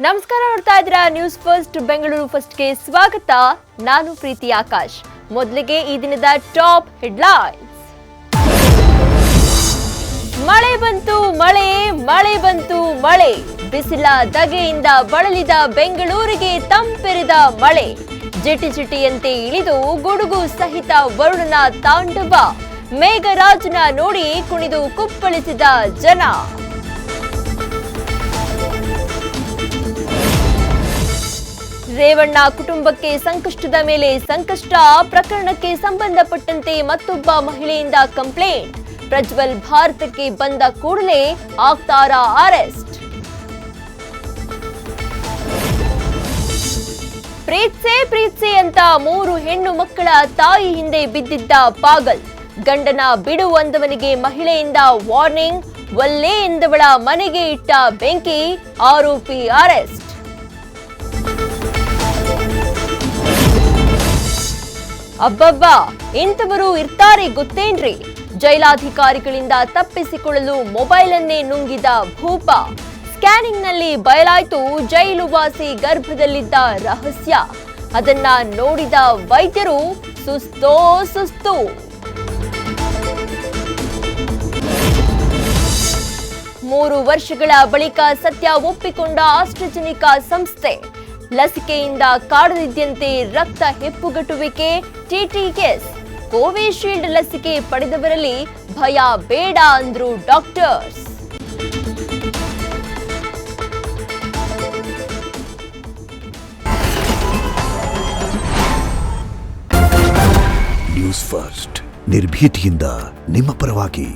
ನಮಸ್ಕಾರ, ನೋಡ್ತಾ ಇದ್ದೀರಾ ನ್ಯೂಸ್ ಫಸ್ಟ್ ಬೆಂಗಳೂರು ಫಸ್ಟ್ಗೆ ಸ್ವಾಗತ. ನಾನು ಪ್ರೀತಿ ಆಕಾಶ್. ಮೊದಲಿಗೆ ಈ ದಿನದ ಟಾಪ್ ಹೆಡ್ಲೈನ್ಸ್. ಮಳೆ ಬಂತು, ಮಳೆ ಬಂತು, ಮಳೆ. ಬಿಸಿಲ ದಗೆಯಿಂದ ಬಳಲಿದ ಬೆಂಗಳೂರಿಗೆ ತಂಪೆರೆದ ಮಳೆ. ಜಿಟಿಜಿಟಿಯಂತೆ ಇಳಿದು ಗುಡುಗು ಸಹಿತ ವರುಣನ ತಾಂಡವ. ಮೇಘರಾಜನ ನೋಡಿ ಕುಣಿದು ಕುಪ್ಪಳಿಸಿದ ಜನ. ರೇವಣ್ಣ ಕುಟುಂಬಕ್ಕೆ ಸಂಕಷ್ಟದ ಮೇಲೆ ಸಂಕಷ್ಟ. ಪ್ರಕರಣಕ್ಕೆ ಸಂಬಂಧಪಟ್ಟಂತೆ ಮತ್ತೊಬ್ಬ ಮಹಿಳೆಯಿಂದ ಕಂಪ್ಲೇಂಟ್. ಪ್ರಜ್ವಲ್ ಭಾರತಕ್ಕೆ ಬಂದ ಕೂಡಲೇ ಆಗ್ತಾರಾ ಅರೆಸ್ಟ್. ಪ್ರೀತ್ಸೆ ಅಂತ 3 ಹೆಣ್ಣು ಮಕ್ಕಳ ತಾಯಿ ಹಿಂದೆ ಬಿದ್ದಿದ್ದ ಪಾಗಲ್. ಗಂಡನ ಬಿಡು ಅಂದವನಿಗೆ ಮಹಿಳೆಯಿಂದ ವಾರ್ನಿಂಗ್. ಒಲ್ಲೆ ಎಂದವಳ ಮನೆಗೆ ಇಟ್ಟ ಬೆಂಕಿ. ಆರೋಪಿ ಅರೆಸ್ಟ್. ಅಬ್ಬಬ್ಬಾ, ಇಂಥವರು ಇರ್ತಾರೆ ಗೊತ್ತೇನ್ರಿ? ಜೈಲಾಧಿಕಾರಿಗಳಿಂದ ತಪ್ಪಿಸಿಕೊಳ್ಳಲು ಮೊಬೈಲ್ ಅನ್ನೇ ನುಂಗಿದ ಭೂಪ. ಸ್ಕ್ಯಾನಿಂಗ್ನಲ್ಲಿ ಬಯಲಾಯ್ತು ಜೈಲು ವಾಸಿ ಗರ್ಭದಲ್ಲಿದ್ದ ರಹಸ್ಯ. ಅದನ್ನ ನೋಡಿದ ವೈದ್ಯರು ಸುಸ್ತು. ಮೂರು ವರ್ಷಗಳ ಬಳಿಕ ಸತ್ಯ ಒಪ್ಪಿಕೊಂಡ ಆಸ್ಟ್ರಾಜೆನಿಕಾ ಸಂಸ್ಥೆ. ಲಸಿಕೆಯಿಂದ ಕಾಡದಿದ್ದಂತೆ ರಕ್ತ ಹೆಪ್ಪುಗಟ್ಟುವಿಕೆ. ಟಿಟಿಎಸ್ ಕೋವಿಶೀಲ್ಡ್ ಲಸಿಕೆ ಪಡೆದವರಲ್ಲಿ ಭಯ ಬೇಡ ಅಂದ್ರು ಡಾಕ್ಟರ್ಸ್. ನ್ಯೂಸ್ ಫಸ್ಟ್, ನಿರ್ಭೀತಿಯಿಂದ ನಿಮ್ಮ ಪರವಾಗಿ.